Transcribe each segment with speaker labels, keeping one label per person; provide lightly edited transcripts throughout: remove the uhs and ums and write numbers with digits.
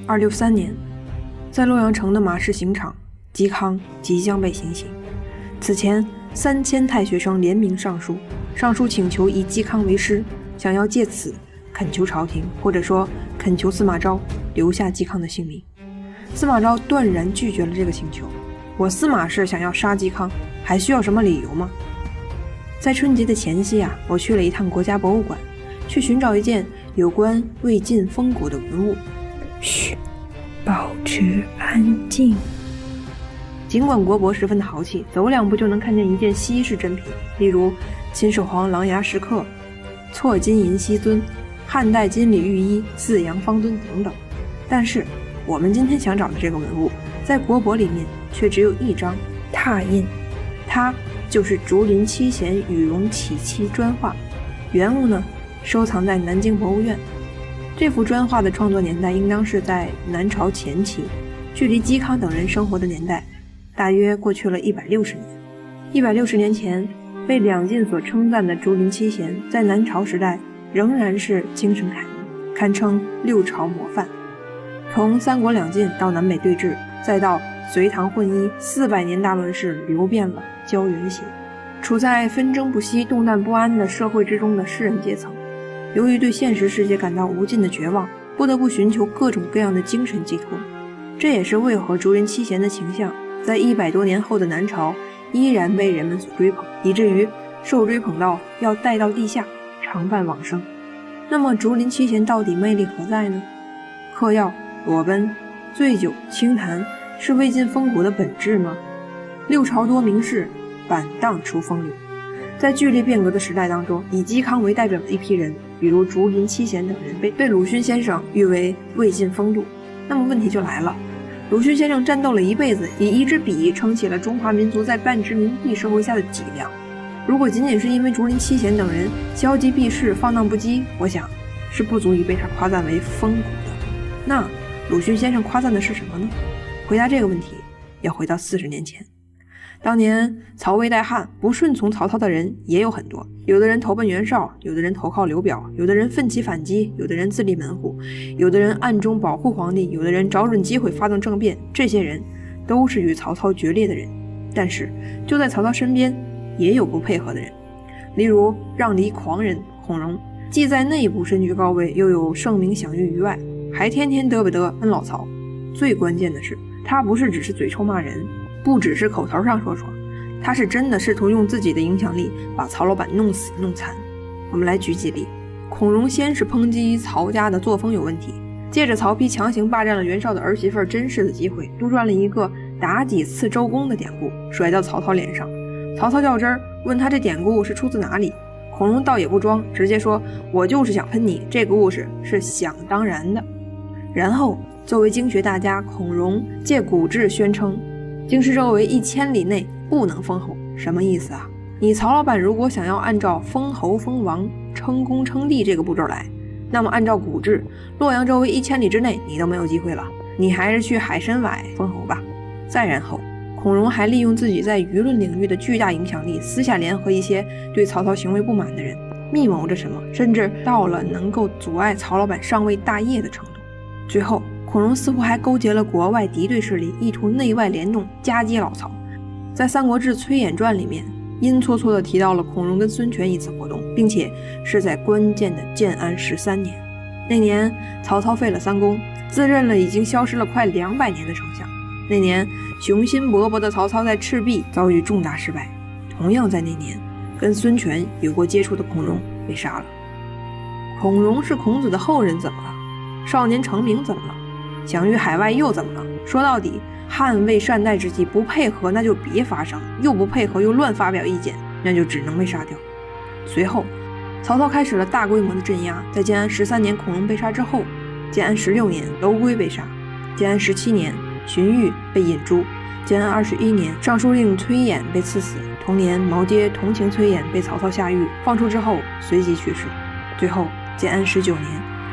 Speaker 1: 263年，在洛阳城的马氏刑场，嵇康即将被行刑。此前，3000太学生联名上书，请求以嵇康为师，想要借此恳求朝廷，或者说恳求司马昭留下嵇康的性命。司马昭断然拒绝了这个请求。我司马氏想要杀嵇康，还需要什么理由吗？在春节的前夕我去了一趟国家博物馆，去寻找一件有关魏晋风骨的文物。
Speaker 2: 嘘，保持安静。
Speaker 1: 尽管国博十分的豪气，走2步就能看见一件稀世珍品，例如秦始皇狼牙石刻、错金银锡尊、汉代金缕玉衣、四羊方尊等等。但是我们今天想找的这个文物，在国博里面却只有一张拓印，它就是竹林七贤羽绒起漆砖画。原物呢，收藏在南京博物院。这幅砖画的创作年代应当是在南朝前期，距离嵇康等人生活的年代大约过去了160年。160年前，被两晋所称赞的竹林七贤，在南朝时代仍然是精神楷模，堪称6朝模范。从三国两晋到南北对峙，再到隋唐混一，400年大乱世流遍了胶原血。处在纷争不息、动荡不安的社会之中的士人阶层，由于对现实世界感到无尽的绝望，不得不寻求各种各样的精神寄托。这也是为何竹林七贤的形象在100多年后的南朝依然被人们所追捧，以至于受追捧到要带到地下常伴往生。那么竹林七贤到底魅力何在呢？嗑药、裸奔、醉酒、清谈是魏晋风骨的本质吗？6朝多名士板荡出风流。在剧烈变革的时代当中，以嵇康为代表的一批人，比如竹林七贤等人，被鲁迅先生誉为魏晋风度。那么问题就来了，鲁迅先生战斗了一辈子，以一支笔撑起了中华民族在半殖民地社会下的脊梁。如果仅仅是因为竹林七贤等人消极避世、放荡不羁，我想是不足以被他夸赞为风骨的。那鲁迅先生夸赞的是什么呢？回答这个问题要回到40年前。当年曹魏代汉，不顺从曹操的人也有很多，有的人投奔袁绍，有的人投靠刘表，有的人奋起反击，有的人自立门户，有的人暗中保护皇帝，有的人找准机会发动政变。这些人都是与曹操决裂的人，但是就在曹操身边也有不配合的人，例如让梨狂人孔融，既在内部身居高位，又有盛名享誉于外，还天天嘚啵恩老曹。最关键的是，他不是只是嘴臭骂人，不只是口头上说说，他是真的试图用自己的影响力把曹老板弄死弄残。我们来举几例。孔融先是抨击曹家的作风有问题，借着曹丕强行霸占了袁绍的儿媳妇甄氏的机会，杜撰了一个妲己刺周公的典故，甩到曹操脸上。曹操较真儿，问他这典故是出自哪里。孔融倒也不装，直接说，我就是想喷你，这个故事是想当然的。然后作为经学大家，孔融借古志宣称京师周围1000里内不能封侯。什么意思啊？你曹老板如果想要按照封侯封王称公称帝这个步骤来，那么按照古志，洛阳周围1000里之内你都没有机会了，你还是去海参崴封侯吧。再然后，孔融还利用自己在舆论领域的巨大影响力，私下联合一些对曹操行为不满的人，密谋着什么，甚至到了能够阻碍曹老板上位大业的程度。最后，孔融似乎还勾结了国外敌对势力，意图内外联动夹击老曹。在《三国志·崔琰传》里面，阴搓搓地提到了孔融跟孙权一次活动，并且是在关键的建安13年。那年，曹操废了三公，自任了已经消失了快200年的丞相。那年，雄心勃勃的曹操在赤壁遭遇重大失败。同样在那年，跟孙权有过接触的孔融被杀了。孔融是孔子的后人怎么了？少年成名怎么了？享誉海外又怎么了？说到底，汉魏善代之际不配合那就别发生，又不配合又乱发表意见，那就只能被杀掉。随后曹操开始了大规模的镇压，在建安13年孔融被杀之后，建安16年楼归被杀，建安17年荀彧被引诛，建安21年尚书令崔琰被赐死。同年毛阶同情崔琰被曹操下狱，放出之后随即去世。最后建安19年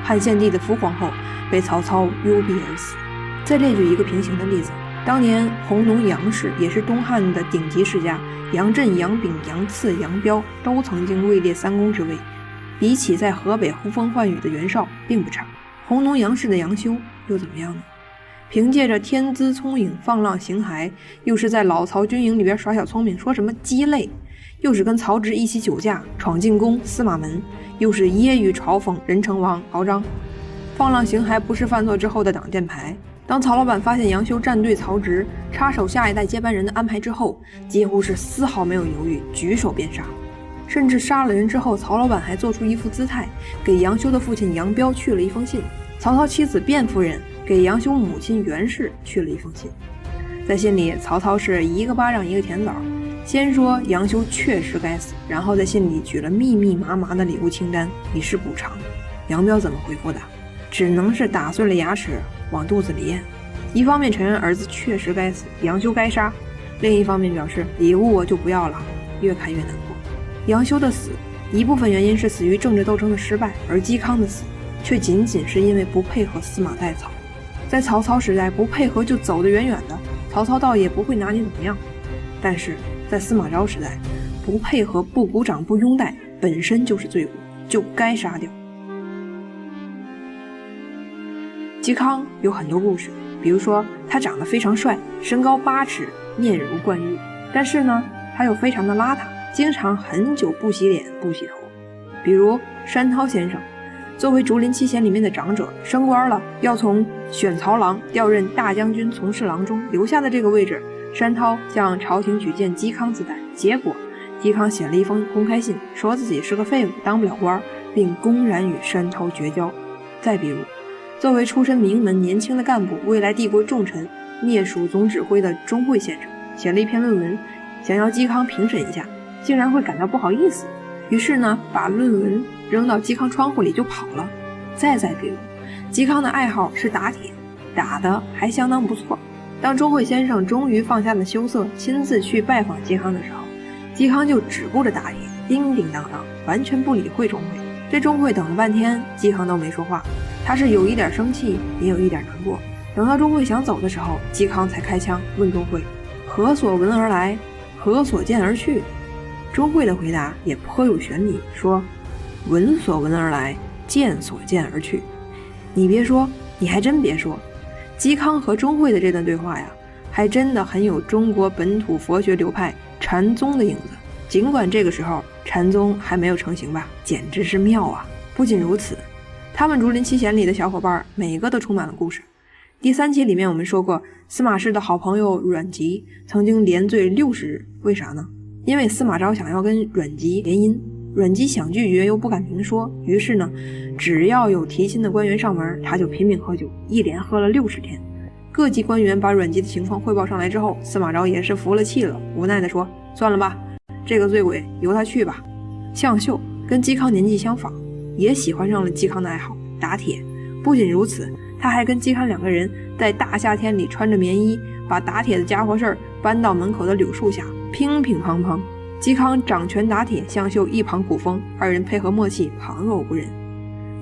Speaker 1: 汉献帝的伏皇后被曹操幽闭而死。再列举一个平行的例子，当年弘农杨氏也是东汉的顶级世家，杨震、杨炳、杨赐、杨彪都曾经位列三公之位，比起在河北呼风唤雨的袁绍并不差。弘农杨氏的杨修又怎么样呢？凭借着天资聪颖、放浪形骸，又是在老曹军营里边耍小聪明，说什么鸡肋，又是跟曹植一起酒驾闯进宫司马门，又是揶揄嘲讽任城王曹彰。放浪形骸不是犯错之后的挡箭牌。当曹老板发现杨修站队曹植，插手下一代接班人的安排之后，几乎是丝毫没有犹豫，举手便杀。甚至杀了人之后，曹老板还做出一副姿态，给杨修的父亲杨彪去了一封信。曹操妻子卞夫人给杨修母亲袁氏去了一封信。在信里，曹操是一个巴掌一个甜枣，先说杨修确实该死，然后在信里举了密密麻麻的礼物清单，以示补偿。杨彪怎么回复的？只能是打碎了牙齿往肚子里咽。一方面承认儿子确实该死，杨修该杀，另一方面表示礼物我就不要了，越看越难过。杨修的死，一部分原因是死于政治斗争的失败，而嵇康的死却仅仅是因为不配合司马代曹。在曹操时代，不配合就走得远远的，曹操倒也不会拿你怎么样。但是在司马昭时代，不配合、不鼓掌、不拥戴，本身就是罪过，就该杀掉。嵇康有很多故事，比如说他长得非常帅，身高8尺，面如冠玉，但是呢，他又非常的邋遢，经常很久不洗脸不洗头。比如山涛先生，作为竹林七贤里面的长者，升官了，要从选曹郎调任大将军从事郎中，留下的这个位置，山涛向朝廷举荐嵇康自代，结果嵇康写了一封公开信，说自己是个废物，当不了官，并公然与山涛绝交。再比如作为出身名门年轻的干部，未来帝国重臣，聂署总指挥的钟会先生写了一篇论文，想要嵇康评审一下，竟然会感到不好意思，于是呢，把论文扔到嵇康窗户里就跑了。再比如嵇康的爱好是打铁，打得还相当不错。当钟会先生终于放下了羞涩，亲自去拜访嵇康的时候，嵇康就只顾着打铁，叮叮当当，完全不理会钟会。这钟会等了半天，嵇康都没说话，他是有一点生气，也有一点难过。等到钟会想走的时候，嵇康才开枪问钟会：何所闻而来，何所见而去？钟会的回答也颇有玄理，说：闻所闻而来，见所见而去。你别说，你还真别说，嵇康和钟会的这段对话呀，还真的很有中国本土佛学流派禅宗的影子。尽管这个时候禅宗还没有成型吧，简直是妙啊！不仅如此，他们竹林七贤里的小伙伴每个都充满了故事。第3期里面我们说过，司马氏的好朋友阮籍曾经连醉60日，为啥呢？因为司马昭想要跟阮籍联姻，阮籍想拒绝又不敢明说，于是呢，只要有提亲的官员上门，他就拼命喝酒，一连喝了60天。各级官员把阮籍的情况汇报上来之后，司马昭也是服了气了，无奈地说：算了吧，这个醉鬼由他去吧。向秀跟嵇康年纪相仿，也喜欢上了嵇康的爱好打铁。不仅如此，他还跟嵇康2个人在大夏天里穿着棉衣，把打铁的家伙事儿搬到门口的柳树下，乒乒乓乓。嵇康掌拳打铁，向秀一旁鼓风，二人配合默契，旁若无人。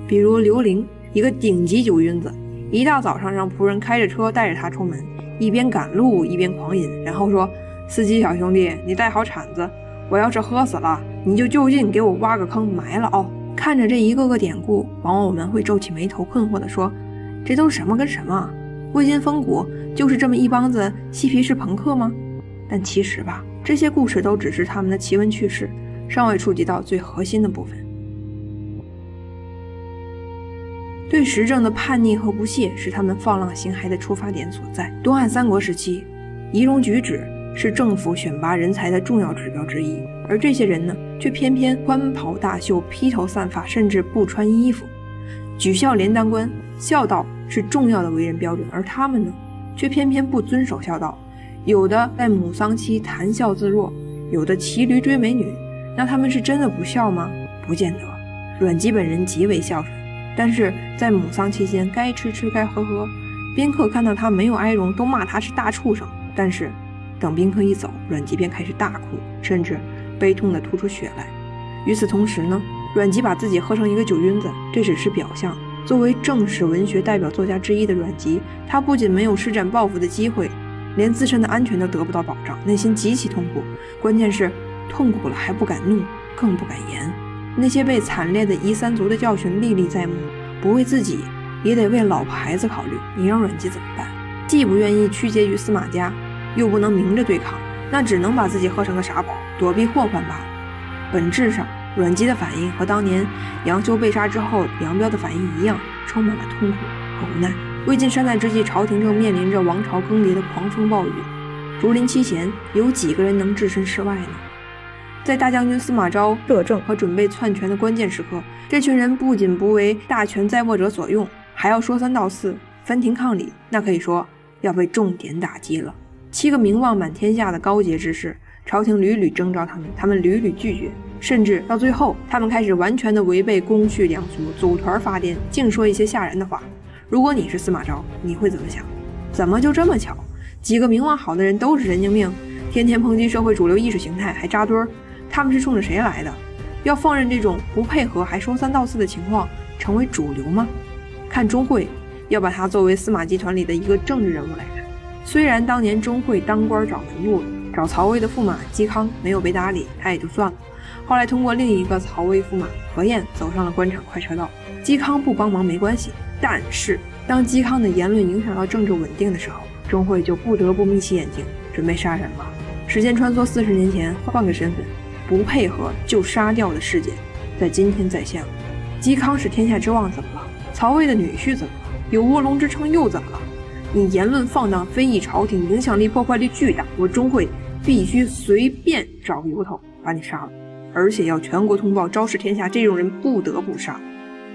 Speaker 1: 比如刘伶，一个顶级酒晕子，一大早上让仆人开着车带着他出门，一边赶路一边狂饮，然后说：司机小兄弟，你带好铲子，我要是喝死了，你就就近给我挖个坑埋了哦。看着这一个个典故，网友们会皱起眉头，困惑地说：这都是什么跟什么啊？魏晋风骨就是这么一帮子嬉皮士朋克吗？但其实吧，这些故事都只是他们的奇闻趣事，尚未触及到最核心的部分。对时政的叛逆和不屑是他们放浪形骸的出发点所在。东汉三国时期，仪容举止是政府选拔人才的重要指标之一，而这些人呢，却偏偏宽袍大袖、披头散发，甚至不穿衣服。举孝廉当官，孝道是重要的为人标准，而他们呢，却偏偏不遵守孝道。有的在母丧期谈笑自若，有的骑驴追美女，那他们是真的不孝吗？不见得。阮籍本人极为孝顺，但是在母丧期间该吃吃该喝喝，宾客看到他没有哀容，都骂他是大畜生。但是等宾客一走，阮籍便开始大哭，甚至悲痛地吐出血来。与此同时呢，阮籍把自己喝成一个酒晕子，这只是表象。作为正史文学代表作家之一的阮籍，他不仅没有施展抱负的机会，连自身的安全都得不到保障，内心极其痛苦。关键是痛苦了还不敢怒，更不敢言。那些被惨烈的夷三族的教训历历在目，不为自己也得为老婆孩子考虑。你让阮籍怎么办？既不愿意屈节于司马家，又不能明着对抗，那只能把自己喝成个傻宝，躲避祸患罢了。本质上，阮籍的反应和当年杨修被杀之后杨彪的反应一样，充满了痛苦和无奈。魏晋山寨之际，朝廷正面临着王朝更迭的狂风暴雨，竹林七贤有几个人能置身事外呢？在大将军司马昭摄政和准备篡权的关键时刻，这群人不仅不为大权在握者所用，还要说三道四，分庭抗礼，那可以说要被重点打击了。7个名望满天下的高洁之士，朝廷屡屡征召他们屡屡拒绝，甚至到最后，他们开始完全的违背公序良俗，组团发癫，净说一些吓人的话。如果你是司马昭，你会怎么想？怎么就这么巧，几个名望好的人都是神经病，天天抨击社会主流意识形态，还扎堆儿？他们是冲着谁来的？要放任这种不配合还说三道四的情况成为主流吗？看钟会，要把他作为司马集团里的一个政治人物来看。虽然当年钟会当官找门路了，找曹魏的驸马嵇康没有被搭理，他也就算了。后来通过另一个曹魏驸马何晏走上了官场快车道，嵇康不帮忙没关系，但是当嵇康的言论影响到政治稳定的时候，钟会就不得不眯起眼睛准备杀人了。时间穿梭40年前，换个身份，不配合就杀掉的事件在今天再现了。嵇康是天下之望怎么了？曹魏的女婿怎么了？有卧龙之称又怎么了？你言论放荡，非议朝廷，影响力破坏力巨大，我钟会必须随便找个由头把你杀了，而且要全国通报，昭示天下，这种人不得不杀。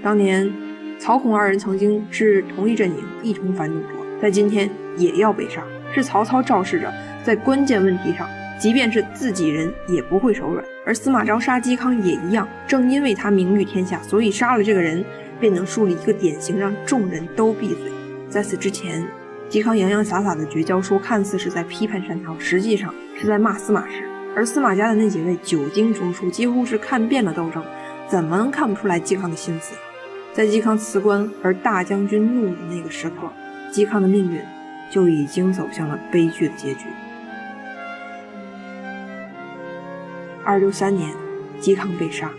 Speaker 1: 当年曹孔二人曾经是同一阵营，一同反董卓，在今天也要被杀。是曹操昭示着，在关键问题上，即便是自己人也不会手软。而司马昭杀嵇康也一样，正因为他名誉天下，所以杀了这个人便能树立一个典型，让众人都闭嘴。在此之前，嵇康洋洋洒洒的绝交书看似是在批判山涛，实际上是在骂司马氏。而司马家的那几位久经中书，几乎是看遍了斗争，怎么能看不出来嵇康的心思？在嵇康辞官而大将军怒的那个时刻，嵇康的命运就已经走向了悲剧的结局。263年，嵇康被杀。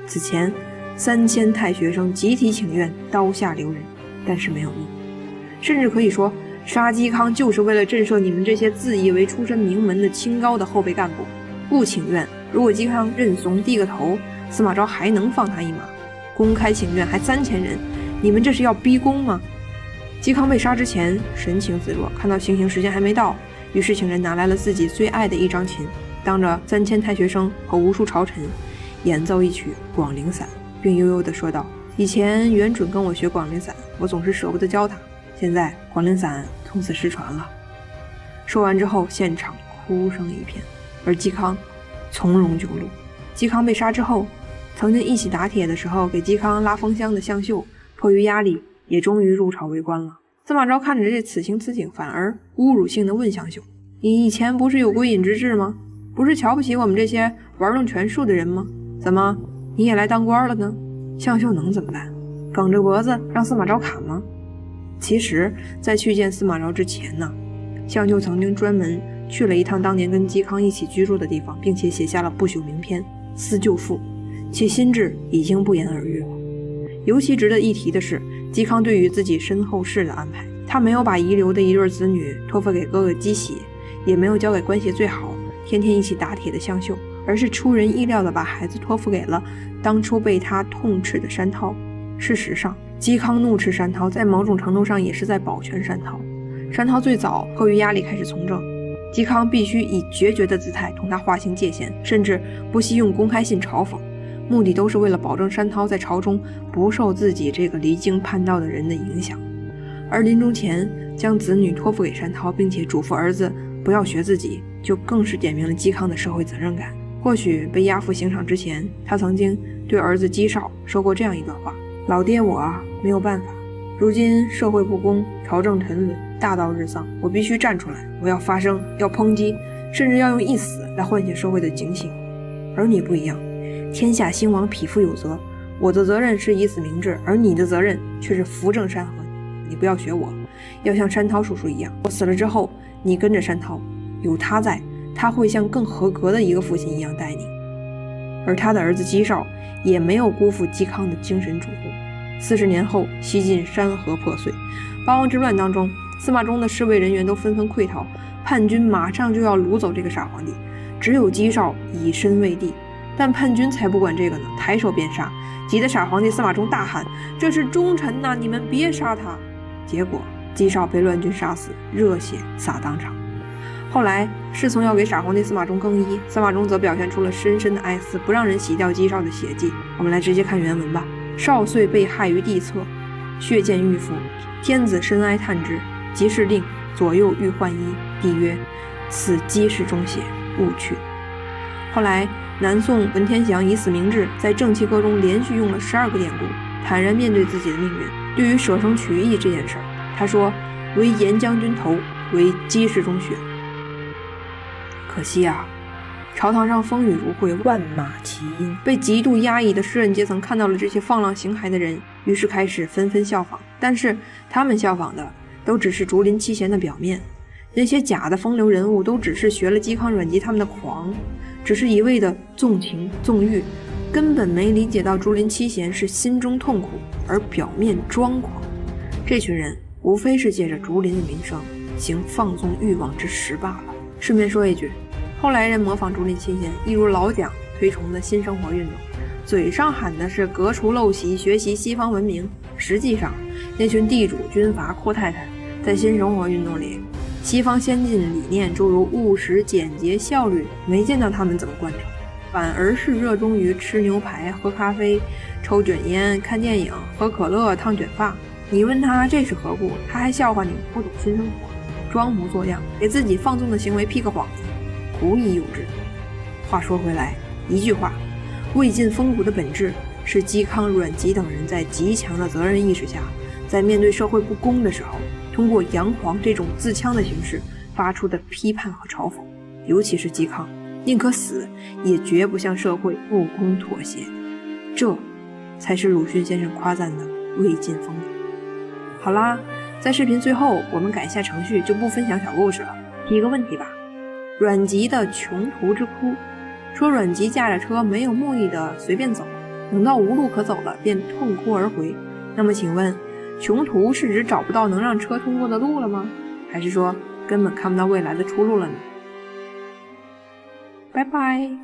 Speaker 1: 此前3000太学生集体请愿，刀下留人，但是没有用。甚至可以说，杀嵇康就是为了震慑你们这些自以为出身名门的清高的后备干部。不请愿，如果嵇康认怂低个头，司马昭还能放他一马。公开请愿还3000人，你们这是要逼宫吗？嵇康被杀之前神情自若，看到行刑时间还没到，于是请人拿来了自己最爱的一张琴，当着3000太学生和无数朝臣演奏一曲《广陵散》，并悠悠地说道：以前元准跟我学广陵散，我总是舍不得教他，现在广陵散从此失传了。说完之后，现场哭声一片，而嵇康从容就戮。嵇康被杀之后，曾经一起打铁的时候给嵇康拉风箱的向秀，迫于压力也终于入朝为官了。司马昭看着这此情此景，反而侮辱性的问向秀：你以前不是有归隐之志吗？不是瞧不起我们这些玩弄权术的人吗？怎么你也来当官了呢？向秀能怎么办？梗着脖子让司马昭砍吗？其实在去见司马昭之前呢，向秀曾经专门去了一趟当年跟嵇康一起居住的地方，并且写下了不朽名篇《思旧赋》，其心志已经不言而喻了。尤其值得一提的是，嵇康对于自己身后事的安排，他没有把遗留的一对子女托付给哥哥嵇喜，也没有交给关系最好天天一起打铁的向秀，而是出人意料地把孩子托付给了当初被他痛斥的山涛。事实上，嵇康怒斥山涛，在某种程度上也是在保全山涛。山涛最早迫于压力开始从政，嵇康必须以决绝的姿态同他划清界限，甚至不惜用公开信嘲讽，目的都是为了保证山涛在朝中不受自己这个离经叛道的人的影响。而临终前将子女托付给山涛，并且嘱咐儿子不要学自己，就更是点明了嵇康的社会责任感。或许被押赴刑场之前，他曾经对儿子嵇绍说过这样一段话：老爹我没有办法，如今社会不公，朝政沉沦，大道日丧，我必须站出来，我要发声，要抨击，甚至要用一死来唤醒社会的警醒。而你不一样，天下兴亡，匹夫有责，我的责任是以死明志，而你的责任却是扶正山河。你不要学我，要像山涛叔叔一样，我死了之后，你跟着山涛，有他在，他会像更合格的一个父亲一样待你。而他的儿子嵇绍也没有辜负嵇康的精神嘱咐， 40年后，西晋山河破碎。八王之乱当中，司马衷的侍卫人员都纷纷溃逃，叛军马上就要掳走这个傻皇帝，只有姬绍以身卫帝。但叛军才不管这个呢，抬手便杀，急得傻皇帝司马衷大喊：“这是忠臣呐，你们别杀他！”结果姬绍被乱军杀死，热血洒当场。后来侍从要给傻皇帝司马衷更衣，司马衷则表现出了深深的哀思，不让人洗掉姬绍的血迹。我们来直接看原文吧。绍遂被害于地侧，血溅玉肤，天子深哀叹之，即是令左右欲换衣。帝曰：“此姬氏中血，勿去。”后来南宋文天祥以死明志，在正气歌中连续用了12个典故，坦然面对自己的命运。对于舍生取义这件事，他说：“为严将军头，为姬氏中血。”可惜啊，朝堂上风雨如晦，万马齐喑。被极度压抑的诗人阶层看到了这些放浪形骸的人，于是开始纷纷效仿。但是他们效仿的都只是竹林七贤的表面，那些假的风流人物都只是学了嵇康、阮籍他们的狂，只是一味的纵情纵欲，根本没理解到竹林七贤是心中痛苦而表面装狂。这群人无非是借着竹林的名声行放纵欲望之实罢了。顺便说一句，后来人模仿竹林七贤，一如老蒋推崇的新生活运动，嘴上喊的是革除陋习，学习西方文明，实际上那群地主、军阀、阔太太在新生活运动里，西方先进理念诸如务实、简洁、效率，没见到他们怎么贯彻，反而是热衷于吃牛排、喝咖啡、抽卷烟、看电影、喝可乐、烫卷发。你问他这是何故，他还笑话你不懂新生活，装模作样，给自己放纵的行为披个幌子，无以有之。话说回来，一句话，魏晋风骨的本质是嵇康、阮籍等人在极强的责任意识下，在面对社会不公的时候，通过洋黄这种自戕的形式发出的批判和嘲讽。尤其是嵇康，宁可死也绝不向社会不公妥协，这才是鲁迅先生夸赞的魏晋风骨。好啦，在视频最后我们改一下程序，就不分享小故事了，提一个问题吧。阮籍的穷途之哭，说阮籍驾着车没有目的的随便走，等到无路可走了便痛哭而回。那么请问，穷途是指找不到能让车通过的路了吗？还是说根本看不到未来的出路了呢？拜拜。